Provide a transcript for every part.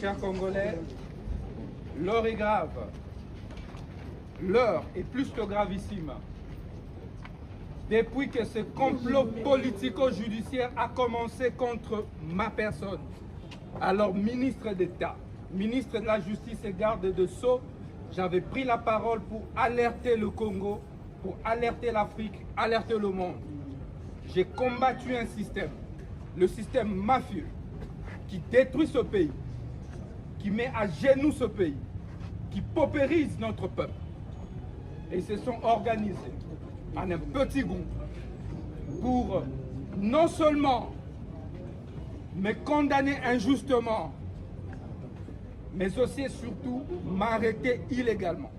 Chers Congolais, l'heure est grave. L'heure est plus que gravissime. Depuis que ce complot politico-judiciaire a commencé contre ma personne, alors ministre d'État, ministre de la Justice et garde de Sceaux, j'avais pris la parole pour alerter le Congo, pour alerter l'Afrique, alerter le monde. J'ai combattu un système, le système mafieux, qui détruit ce pays, qui met à genoux ce pays, qui paupérise notre peuple. Et ils se sont organisés en un petit groupe pour non seulement me condamner injustement, mais aussi et surtout m'arrêter illégalement.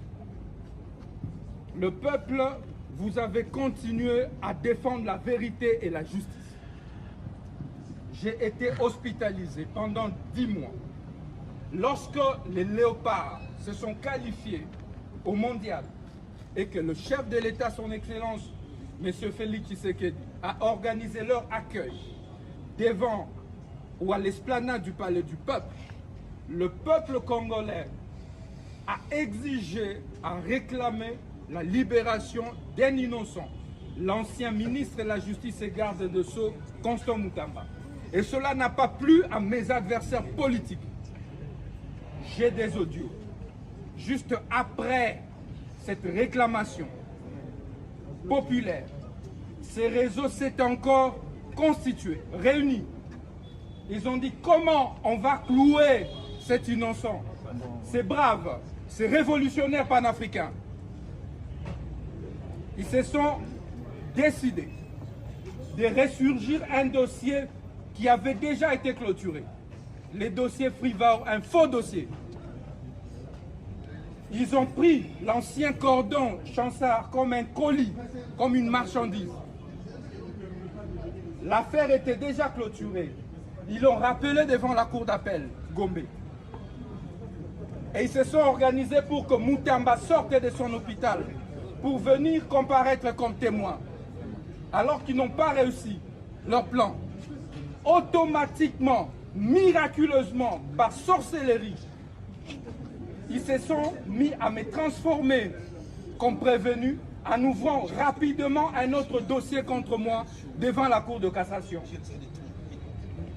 Le peuple, vous avez continué à défendre la vérité et la justice. J'ai été hospitalisé pendant 10 mois. Lorsque les léopards se sont qualifiés au mondial et que le chef de l'État, son Excellence, M. Félix Tshisekedi, a organisé leur accueil devant ou à l'esplanade du Palais du Peuple, le peuple congolais a exigé, a réclamé la libération d'un innocent, l'ancien ministre de la Justice et garde de Sceaux, Constant Moutamba. Et cela n'a pas plu à mes adversaires politiques. J'ai des audios. Juste après cette réclamation populaire, ces réseaux s'étaient encore constitués, réunis. Ils ont dit comment on va clouer cet innocent, ces braves, ces révolutionnaires panafricains. Ils se sont décidés de ressurgir un dossier qui avait déjà été clôturé. Les dossiers Frival, un faux dossier. Ils ont pris l'ancien cordon Chansard comme un colis, comme une marchandise. L'affaire était déjà clôturée. Ils l'ont rappelé devant la cour d'appel, Gombe. Et ils se sont organisés pour que Moutamba sorte de son hôpital pour venir comparaître comme témoin. Alors qu'ils n'ont pas réussi leur plan. Automatiquement, miraculeusement, par sorcellerie, ils se sont mis à me transformer comme prévenu en ouvrant rapidement un autre dossier contre moi devant la Cour de cassation.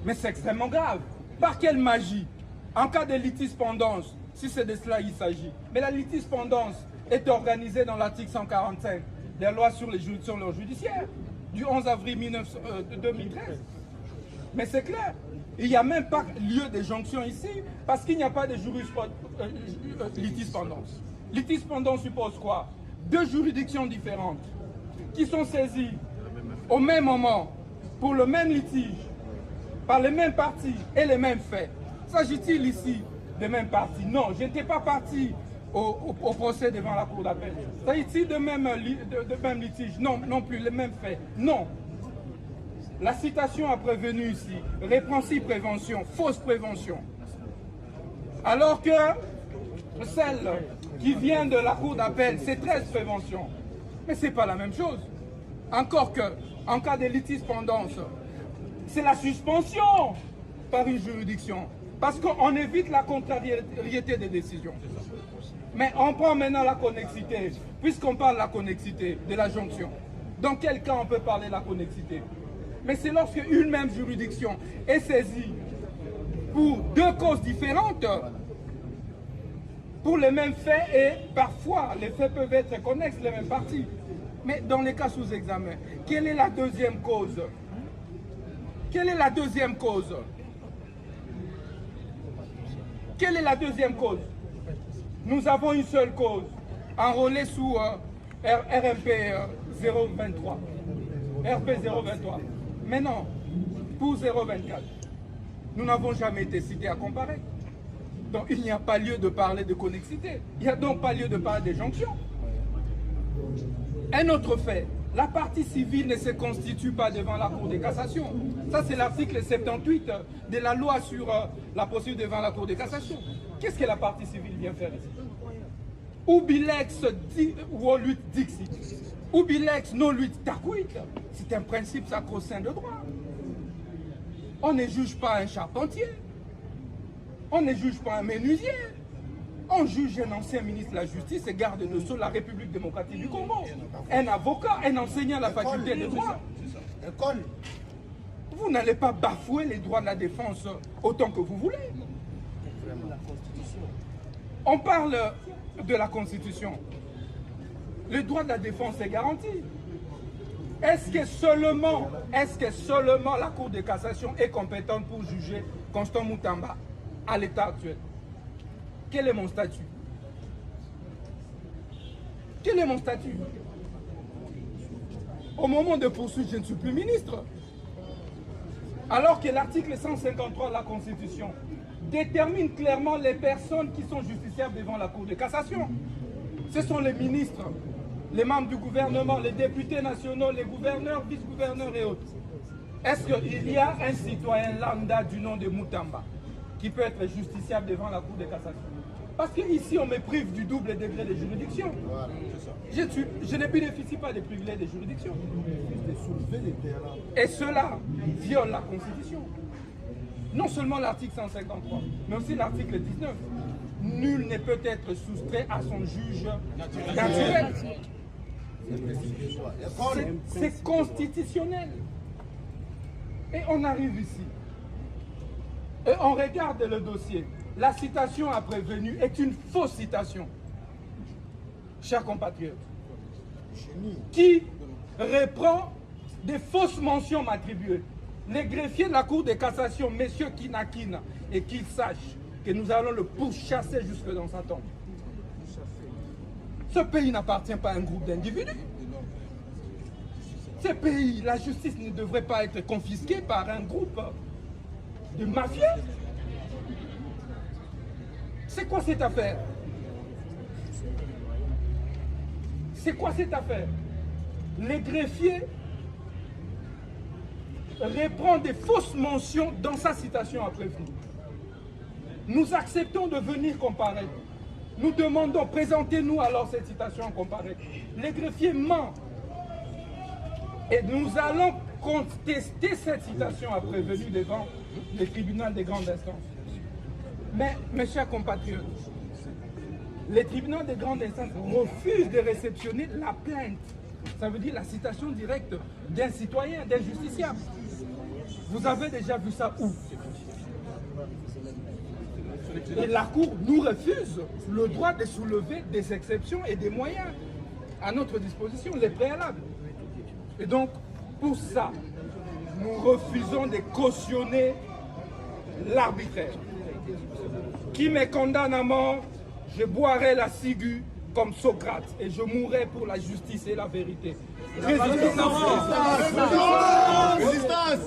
Mais c'est extrêmement grave. Par quelle magie? En cas de litispendance, si c'est de cela il s'agit. Mais la litispendance est organisée dans l'article 145 des lois sur les juridictions judiciaires du 11 avril 2013. Mais c'est clair, il n'y a même pas lieu de jonction ici parce qu'il n'y a pas de litispendance. Litispendance suppose quoi? Deux juridictions différentes qui sont saisies au même moment pour le même litige, par les mêmes parties et les mêmes faits. S'agit-il ici des mêmes parties? Non, je n'étais pas parti au procès devant la cour d'appel. S'agit-il de même litige? Non, non plus, les mêmes faits. Non. La citation a prévenu ici, répréhensible prévention, fausse prévention. Alors que celle qui vient de la cour d'appel, c'est 13 préventions. Mais ce n'est pas la même chose. Encore que, en cas de litispendance, c'est la suspension par une juridiction. Parce qu'on évite la contrariété des décisions. Mais on prend maintenant la connexité, puisqu'on parle de la connexité, de la jonction. Dans quel cas on peut parler de la connexité? Mais c'est lorsque une même juridiction est saisie pour deux causes différentes, pour les mêmes faits, et parfois les faits peuvent être connexes, les mêmes parties. Mais dans les cas sous examen, quelle est la deuxième cause? Quelle est la deuxième cause? Quelle est la deuxième cause? Nous avons une seule cause, enrôlée sous RMP 023. RP 023. Mais non, pour 024, nous n'avons jamais été cités à comparer. Donc il n'y a pas lieu de parler de connexité. Il n'y a donc pas lieu de parler de jonction. Un autre fait, la partie civile ne se constitue pas devant la Cour de cassation. Ça, c'est l'article 78 de la loi sur la procédure devant la Cour de cassation. Qu'est-ce que la partie civile vient faire ici? Ubilex voluit dixit. Ubilex non luit tacuit. C'est un principe sacro-saint de droit. On ne juge pas un charpentier. On ne juge pas un menuisier. On juge un ancien ministre de la Justice et garde de sceaux de la République démocratique du Congo. Un avocat, un enseignant à la faculté de droit. Vous n'allez pas bafouer les droits de la défense autant que vous voulez. On parle de la Constitution. Le droit de la défense est garanti. Est-ce que seulement la Cour de cassation est compétente pour juger Constant Moutamba à l'état actuel? Quel est mon statut? Quel est mon statut? Au moment de poursuite, je ne suis plus ministre. Alors que l'article 153 de la Constitution détermine clairement les personnes qui sont justiciables devant la Cour de cassation. Ce sont les ministres, les membres du gouvernement, les députés nationaux, les gouverneurs, vice-gouverneurs et autres. Est-ce qu'il y a un citoyen lambda du nom de Moutamba qui peut être justiciable devant la Cour de cassation? Parce qu'ici, on me prive du double degré de juridiction. Voilà, je ne bénéficie pas des privilèges de juridiction. Et cela viole la Constitution. Non seulement l'article 153, mais aussi l'article 19. Nul ne peut être soustrait à son juge naturel. C'est constitutionnel. Et on arrive ici. Et on regarde le dossier. La citation à prévenu est une fausse citation. Chers compatriotes, qui reprend des fausses mentions m'attribuées. Les greffiers de la Cour de cassation, messieurs Kinakina, et qu'ils sachent que nous allons le pourchasser jusque dans sa tombe. Ce pays n'appartient pas à un groupe d'individus. Ce pays, la justice ne devrait pas être confisquée par un groupe de mafieux. C'est quoi cette affaire? C'est quoi cette affaire? Les greffiers reprend des fausses mentions dans sa citation à prévenir. Nous acceptons de venir comparer. Nous demandons, présentez-nous alors cette citation comparée. Les greffiers mentent. Et nous allons contester cette citation à prévenir devant le tribunal des grandes instances. Mais, mes chers compatriotes, les tribunaux des grandes instances refusent de réceptionner la plainte. Ça veut dire la citation directe d'un citoyen, d'un justiciable. Vous avez déjà vu ça où? Et la Cour nous refuse le droit de soulever des exceptions et des moyens à notre disposition, les préalables. Et donc, pour ça, nous refusons de cautionner l'arbitraire. Qui me condamne à mort, je boirai la ciguë comme Socrate et je mourrai pour la justice et la vérité. Résistance! Résistance!